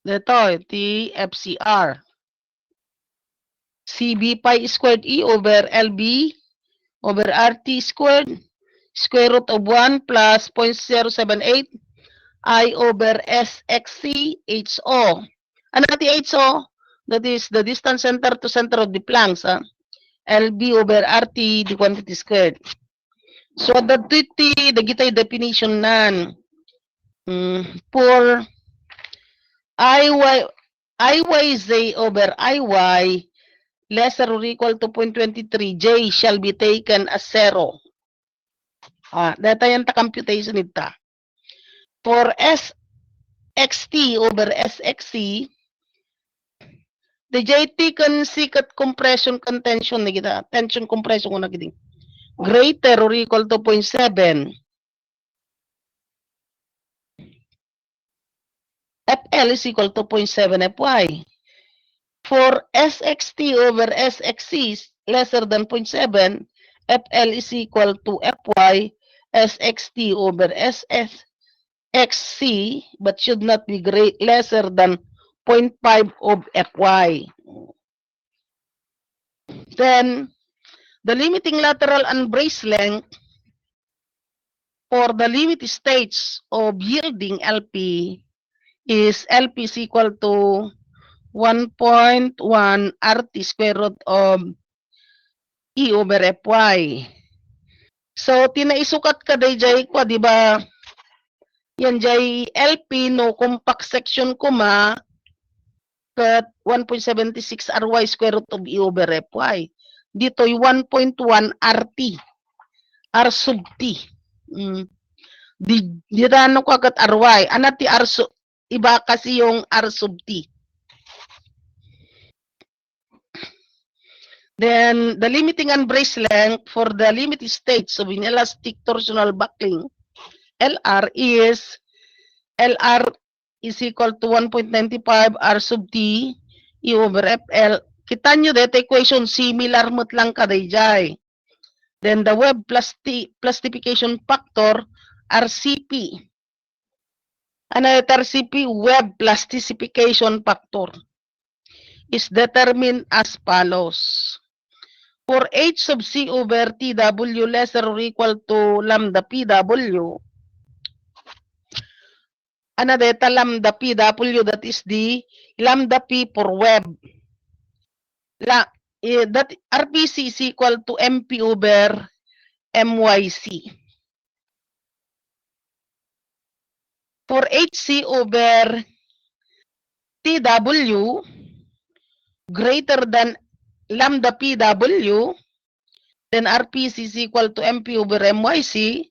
Dito, the FCR. CB pi squared E over LB over RT squared, square root of 1 plus 0.078 I over SXC HO. Ano natin HO? That is the distance center to center of the planks. LB over RT, the quantity squared. So, the gitay definition nan. For IYZ over IY lesser or equal to 0.23, J shall be taken as 0. Data yan ta computation ita. For SXT over SXC, the J taken sikat compression contention na kita. Tension compression ko na kita. Greater or equal to 0.7. FL is equal to 0.7 FY. For SXT over SXC lesser than 0.7, FL is equal to FY SXT over SXC but should not be lesser than 0.5 of FY. Then, the limiting lateral unbraced length for the limit states of yielding LP is LP is equal to 1.1 RT square root of E over FY. So, tinaisukat ka day jay ko, di ba? Yan jay LP no compact section ko ma kat 1.76 RY square root of E over FY. Dito'y 1.1 RT. R sub T. Di ano ko agad RY. Anati R sub iba kasi yung R sub T. Then the limiting unbraced length for the limited states of inelastic torsional buckling, LR, is LR is equal to 1.95 R sub T E over FL. Kita nyo dito equation similar mo't lang kadayjay. Then the web plastification factor, RCP. Ano yung RCP? Web plastification factor is determined as follows. For H sub C over TW lesser or equal to lambda PW, ano data lambda PW, that is the lambda P for web. That RPC is equal to MP over MYC. For HC over TW greater than lambda PW, then RPC is equal to MP over MYC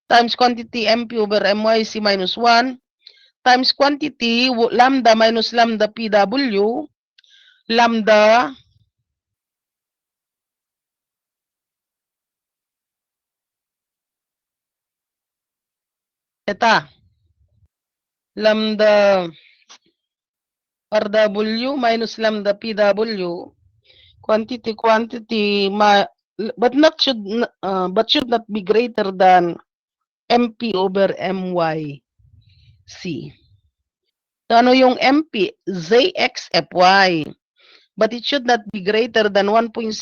times quantity MP over MYC minus 1 times quantity lambda minus lambda PW, lambda eta lambda RW minus lambda PW, quantity but should not be greater than MP over MYC. So ano yung MP? ZXFY. But it should not be greater than 1.6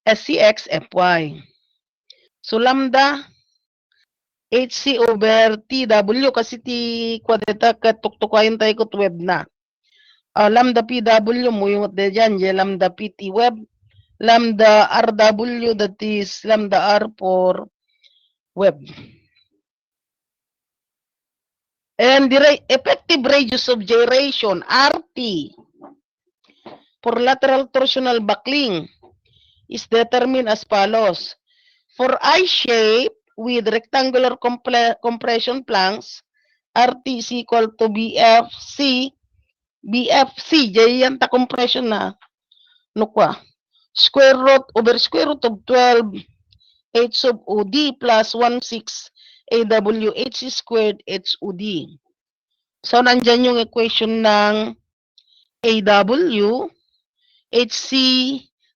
SCXFY. So lambda HC over TW kasi ti kwadeta katuktukayin tayo ko web na. Lambda PW mo yung de dyan, lambda PT web, lambda RW, that is lambda R for web. And the effective radius of gyration, RT, for lateral torsional buckling is determined as follows. For I-shape with rectangular compression planks, RT is equal to BFC, yan ta compression na, nukwa, square root over square root of 12 H sub OD plus 16 AWH squared HOD. So, nandyan yung equation ng AW, HC,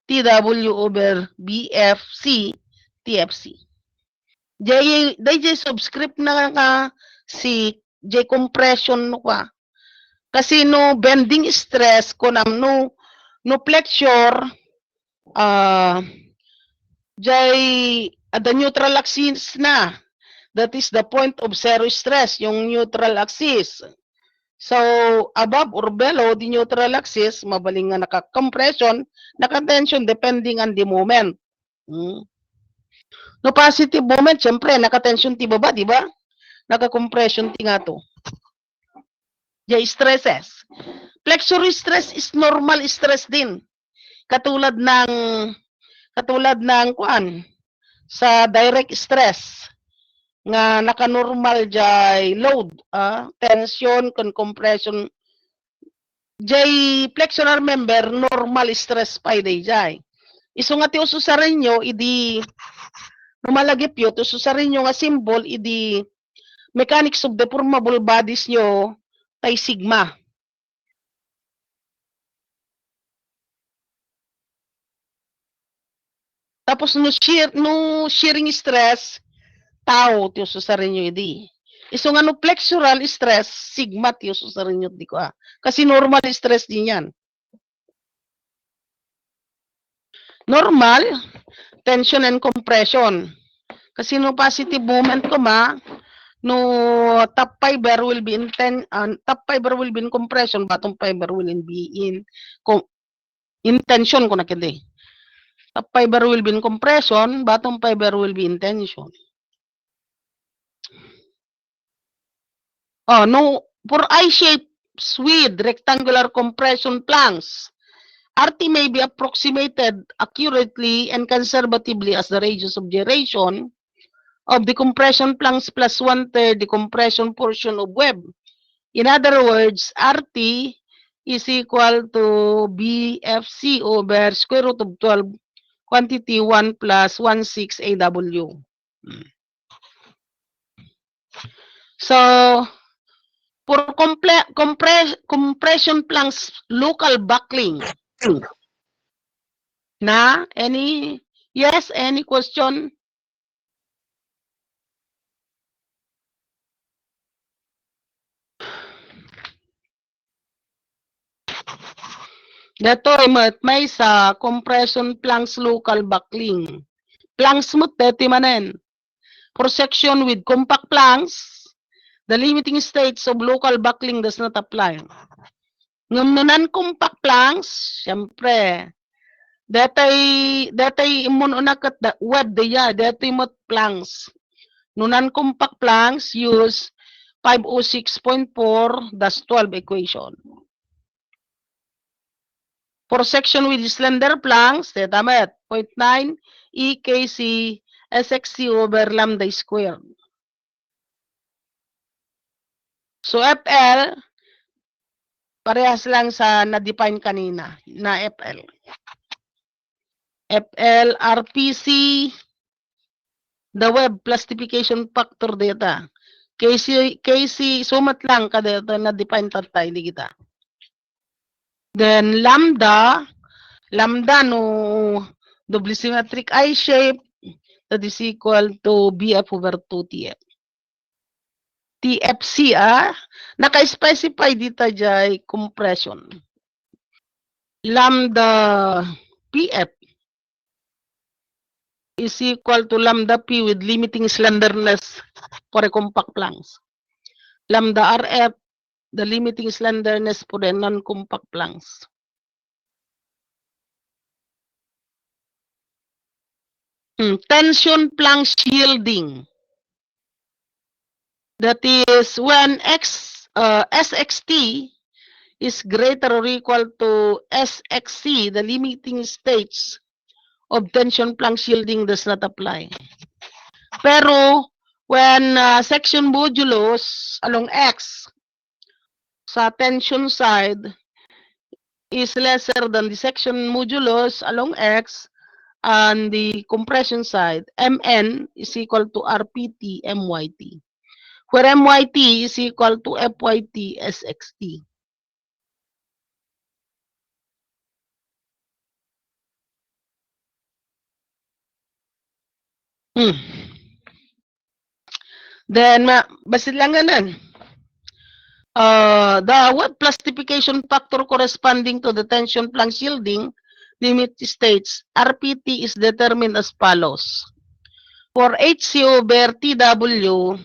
TW over BFC, TFC. J subscript na ka si J compression no ka. Kasi no bending stress ko no flexure the neutral axis na. That is the point of zero stress, yung neutral axis. So, above or below the neutral axis, mabaling nga naka-compression, naka-tension depending on the moment. No positive moment, syempre, naka-tension ti baba, di ba? Naka-compression ti nga to. Jay stresses. Flexure stress is normal stress din. Katulad ng kuan sa direct stress nga naka-normal jay load, tension con compression jay flexural member normal stress pa day jay. Isu nga ti ususarin nyo idi numalagip yo to ususarin nyo nga symbol idi mechanics of deformable bodies nyo tay sigma. Tapos no shearing stress tao ti ususarin nyo idi. Isu nga no flexural stress sigma ti ususarin nyo di ko kasi normal stress din yan. Normal tension and compression. Kasi no positive moment ko no top fiber will be in compression, bottom fiber will be in tension ko na kede. Top fiber will be in compression, bottom fiber will be in tension. No, for I-shapes with rectangular compression planks, RT may be approximated accurately and conservatively as the radius of gyration of the compression planks plus 1/3 the compression portion of web. In other words, RT is equal to BFC over square root of 12 quantity 1 plus 16 AW. So, for compression Planck's local buckling, any question? Dato may sa compression Planck's local buckling. Planck's smooth dati manen. For section with compact Planck's, the limiting states of local buckling does not apply. Ngumnunan compact Planck's, syempre, datay imun unakat web diya, datay mot Planck's. Nunan compact Planck's use 506.4-12 equation. For section with slender Planck's, tetamet, 0.9 EKC SXC over lambda squared. So, FL, parehas lang sa na-define kanina, na FL. FL, RPC, the web plastification factor data. KC, sumat lang ka dito na-define tatay, hindi kita. Then, lambda no double symmetric I shape that is equal to BF over 2TF. TFC, naka-specify dito dyan compression. Lambda PF is equal to lambda P with limiting slenderness for a compact Planck's. Lambda RF, the limiting slenderness for the non-compact Planck's. Tension Planck's yielding. That is when SXT is greater or equal to SXC, the limiting states of tension Planck's yielding does not apply. Pero when section modulus along X sa tension side is lesser than the section modulus along X, and the compression side, Mn is equal to RPT MYT, where MYT is equal to FYT SXT. Then, basit lang ganan. The web plastification factor corresponding to the tension Planck's yielding limit states RPT is determined as follows. For HC over TW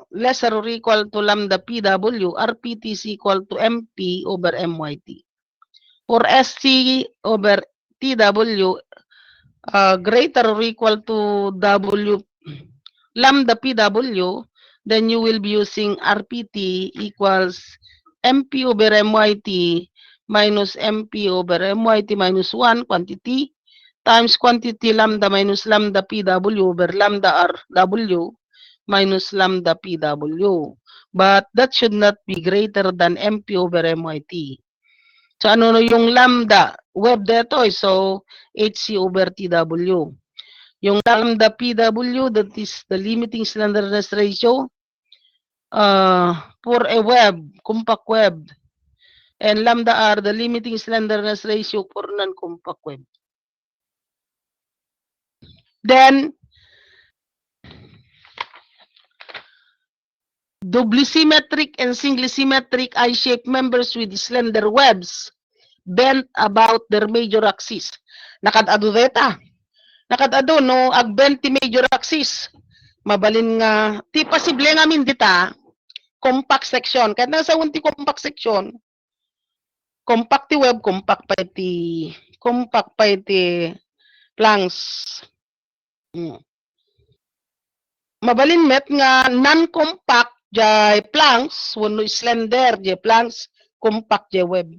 lesser or equal to lambda PW, RPT is equal to MP over MYT. For SC over TW greater or equal to W lambda PW, then you will be using RPT equals MP over MYT minus MP over MYT minus 1 quantity times quantity lambda minus lambda PW over lambda RW minus lambda PW. But that should not be greater than MP over MYT. So ano yung lambda? Web dito, so HC over TW. Yung lambda PW, that is the limiting slenderness ratio for a web, compact web. And lambda R, the limiting slenderness ratio for non-compact web. Then, doubly symmetric and singly symmetric I-shaped members with slender webs bent about their major axis. Nakadado deta. Nakadado no agbenti major axis. Mabalin nga ti posible nga min dita compact section. Kahit nasa unti compact section, compact ti web, compact pa iti Planck's. Mabalin met nga non-compact jay Planck's, wano slender jay Planck's, compact jay web.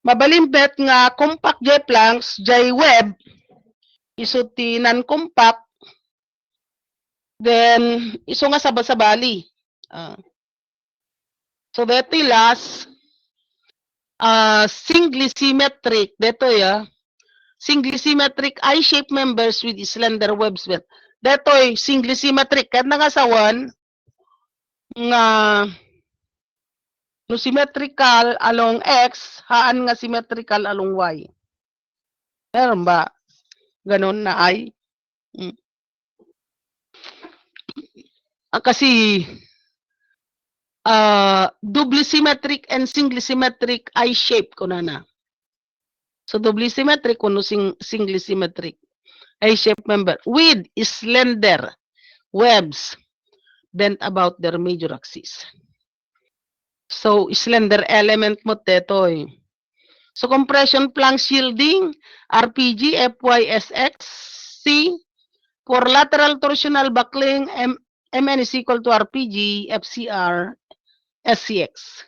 Mabalin bet nga compact jay Planck's jay web, iso ti non-compact, then iso nga sabali. So, dito yung last, singly symmetric, dito singly symmetric I-shaped members with slender webs. Dito yung singly symmetric. Kahit na nga sa one, nga, no symmetrical along X, haan nga symmetrical along Y. Meron ba? Ganon na I? Kasi, doubly symmetric and singly symmetric I-shape ko na. So, doubly symmetric kuno singly symmetric I-shape member with slender webs bent about their major axis. So, slender element mo tetoy. So, compression planks yielding RPG FYSX C for lateral torsional buckling MN is equal to RPG FCR SCX.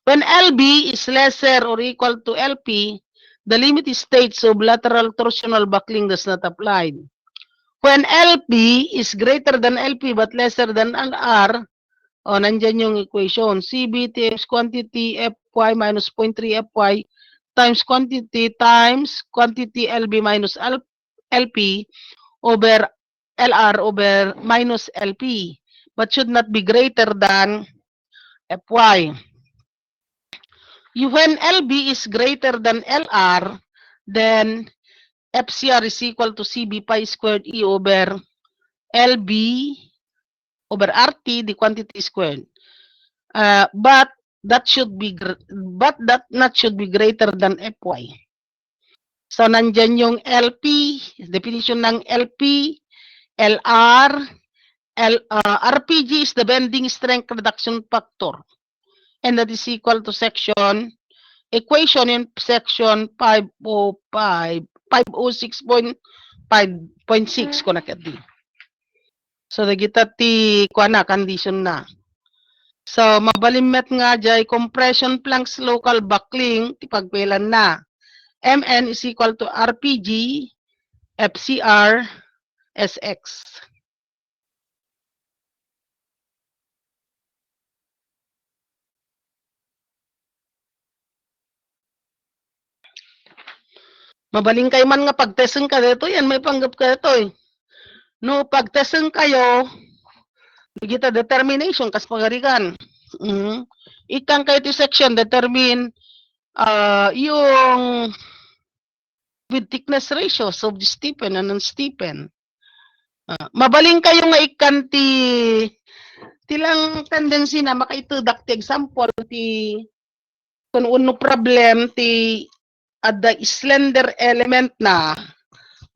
When LB is lesser or equal to LP, the limit states of lateral torsional buckling does not apply. When LP is greater than LP but lesser than LR, nandyan yung equation. CB times quantity FY minus 0.3 FY times quantity LB minus LP over LR over minus LP, but should not be greater than FY. When LB is greater than LR, then FCR is equal to CB pi squared E over LB over RT, the quantity squared. But that not should be greater than FY. So, nandyan yung LP, definition ng LP, LR, RPG is the bending strength reduction factor. And that is equal to equation in section 506.5.6 ko na kati. So, nagita ti condition na. So, mabalimet nga jay compression planks local buckling, ti pagpelan na. MN is equal to RPG FCR SX. Mabaling kayo man nga pagtesting ka dito, yan may panggap ka dito. No, pagtesting kayo, kita determination kas pagarikan. Ikang kayo ti section determine yung with thickness ratio of the steepen and non-steepen. Mabaling kayo nga ikan tilang tendency na makaitudak ti example ti kung uno problem ti ada slender element na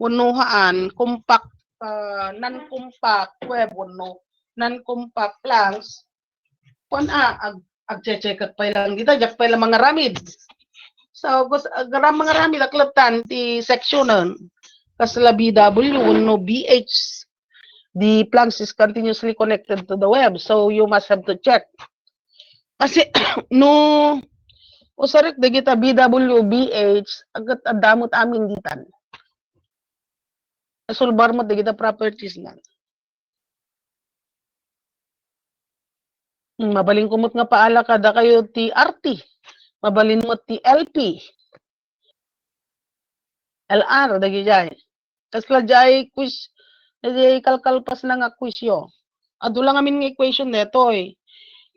unuhaan compact non-compact web uno non-compact planks kun ag-check pa lang dito jak pa lang mga ramid. So mga ramid aklatan ti sectionan kasla BW uno BH, the planks is continuously connected to the web, so you must have to check kasi no usarik de kita BW BH agat adamot amin ditan sulbar mo de kita properties na mabaling kumot nga paala kada kayo ti RT mabalin mo ti LP LR dagi jay kasla jay quiz jay kalkalpas na nga quiz yo adula amin nga equation neto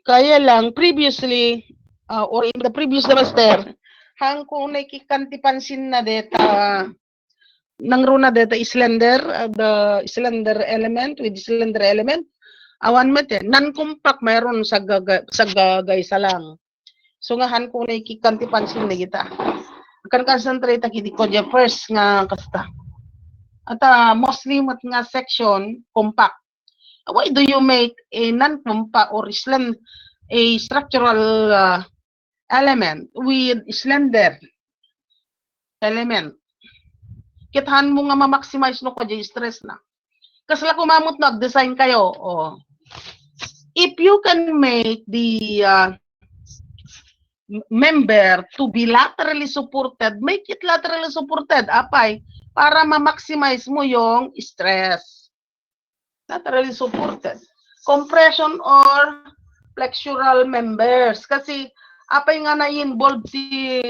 kaya lang previously or in the previous semester hang kung nakikanti pansin na data nang runa data slender the slender element with slender element awan met non-compact mayroon sa gagay sa lang so nga han kung nakikanti pansin na kita akan concentrate kiti ko ja first nga kasta at mostly mat nga section compact. Why do you make a non-compact or a structural element with slender element? Kithan mo nga ma-maximize no kaya stress na. Kasi la kumamot nag-design kayo. If you can make the member to be laterally supported, make it laterally supported. Apay, para ma-maximize mo yung stress. Laterally supported. Compression or flexural members. Kasi, apay nga na-involve si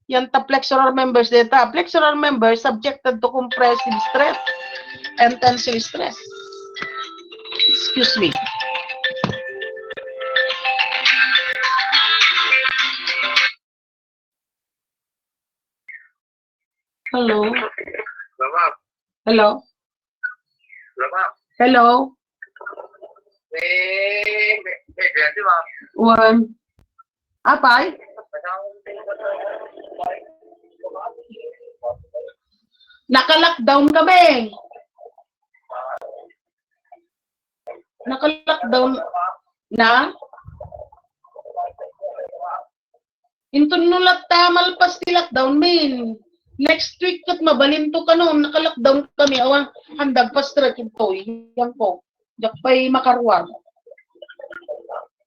yan ta flexural members data. Flexural members subjected to compressive stress and tensile stress. Excuse me. Hello? Hello? Hello? One. Apay? Naka-lockdown kami. Naka-lockdown na? Intun nulat tamal pas ti lockdown min. Next week kat mabalinto ka noon, naka-lockdown kami. Awan, handag pas trekking toy. Yan po. Jak pa'y makaruan.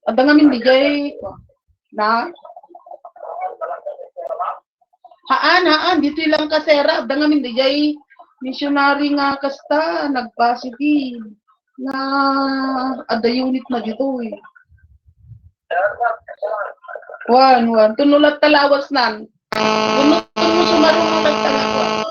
Ada ngamin di jay. Na? Haan, dito ilang kasera. Ada ngamin di jay. Missionary nga kasta, nag-positive. Na ada unit na dito eh. Wan. Tunulat talawas nan. Tunod mo sumarunulat talawas.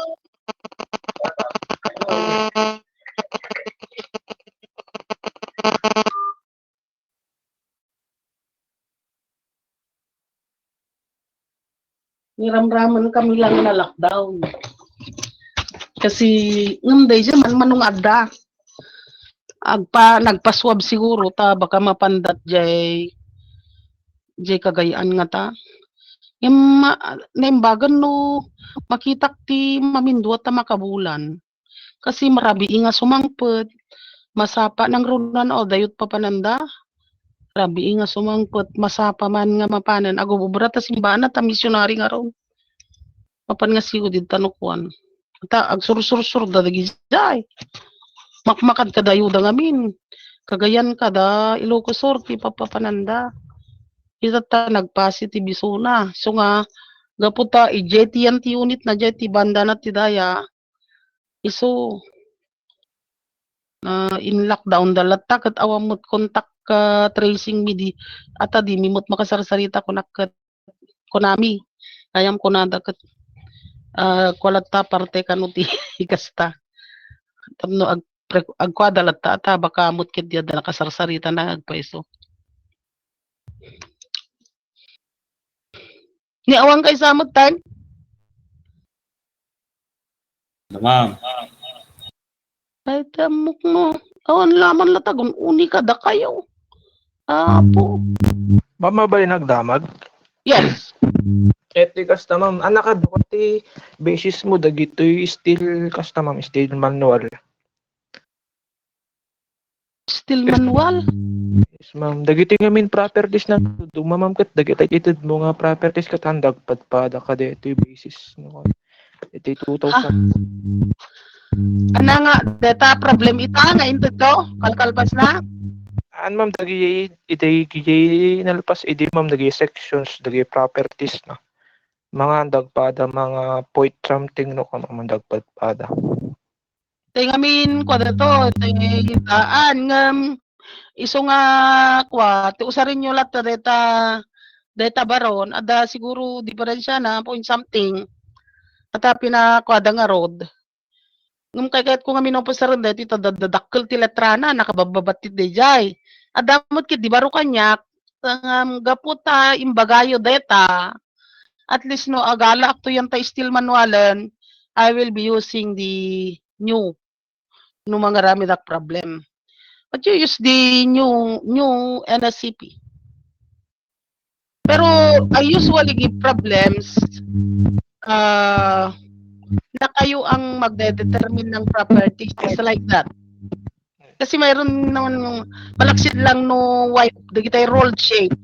Niramraman kami lang na lockdown. Kasi ngunday siya manung ada. Nagpaswab siguro ta baka mapandat jay kagayaan nga ta. Yung naimbagan no makitak ti mamindua ta makabulan. Kasi marabi nga sumangpet. Masapa ng runan o dayot pa pananda. Rabi nga sumangpet. Masapa man nga mapanan. Ago bubra ta simbahan ta misyonary nga ron. Mapan nga sigo din tanukuan. Ta agsur-sur-sur da dagizay. Makmakad kada ayuda ngamin. Kagayan kada Ilocos Sur ti papapananda. Kita ta nagpositive isuna. So nga gaputa ijeti yan ti unit na jeti banda na ti daya. Iso in lockdown dalata kat awamot kontak tracing midi ata di mimot makasarsarita kunak konami. Ayam kunada kat kwalata parte kanuti ikasta. Tapno agkwadalata ata baka amot ket dia da nakasarsarita na agpaiso. Ni awang kay samot time? Ma'am. Ay tamok no. Awan laman latagon uni kada kayo. Apo. Ma'am, mabali nagdamag? Yes. Eti kasta ma'am, anak ka ti basis mo dagitoy still kasta ma'am, still manual. Still manual. Yes ma'am, dagitoy ngamin properties na duma ma'am kat dagitay itid mo nga properties kat handag padpada ka ditoy basis no. Iti 2000. Ana nga data problem ita nga into to kalkalpas na. An ma'am dagi iti nalpas idi ma'am dagi sections dagi properties na. Mga dagpada mga point something no kung dagpada. Tay ngamin kwa dato tay itaan ngam iso nga kwa ti usarin nyo lat data baron ada siguro diferensya na point something ata pinakwada nga road. Ngum kay ko nga minoposaran dati dadakkel ti letrana nakabababat ti dayjay. Adamot kit di baro kanyak gaputa imbagayo data. At least no agala to yan ta still manualan I will be using the new no mga rami dak problem. But you use the new NSCP. Pero I usually give problems na kayo ang magde-determine ng properties just like that. Kasi mayroon naman malaksid lang no white dagitay rolled shape.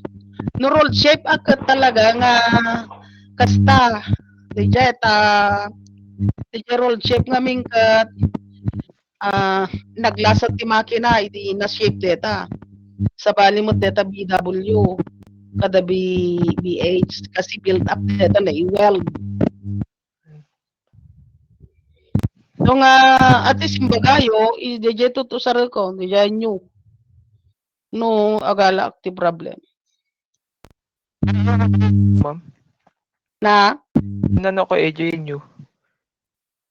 No rolled shape akat talaga nga kasta dejeta rolled shape ngamin kat naglasat ti makina iti na shape deta. Sa balimot deta BW kada BH kasi build up deta na i-weld. So nga, at least yung bagayo, i-dejeto to sa ko, diyan nyo. No agala active problem. Ma'am. Na Nano ko AJ nyo.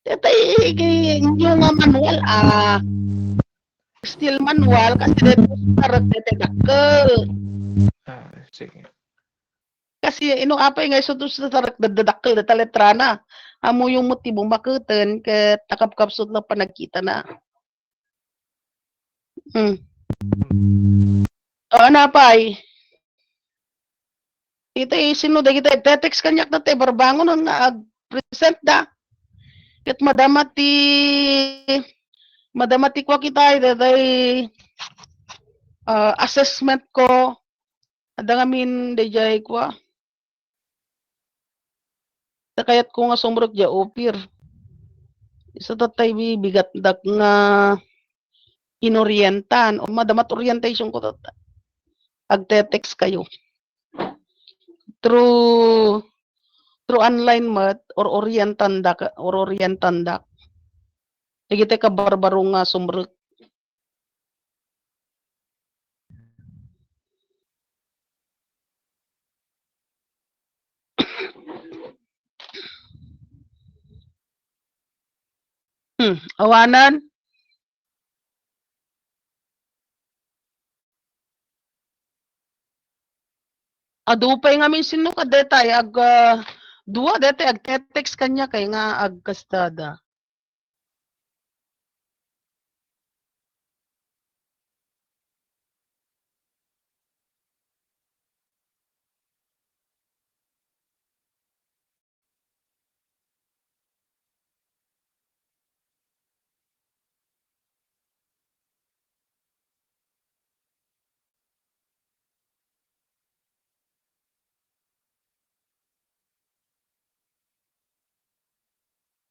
Tatay kay yung nga manual still manual kasi dito sa dakkel. Sige. Kasi ino apay nga so sa dakkel da letra na. Amo yung motibo makuten ket takap-kapsot na panagkita na. Ano pay? Ito sino da kita text kanyak na te barbangon na present da. Ket madamati ko kita day assessment ko ada ngamin dayjay ko. Kayat ko nga sumrot ja opir. Isa tatay bigat dak nga inorientan o madamat orientation ko tata. Agte-text kayo. Through online mat or orientan dak. Digite ka barbaro nga sumrot. Awanan. Adupay nga min sino ka detay ag dua dete ag text kanya kay nga ag kastada.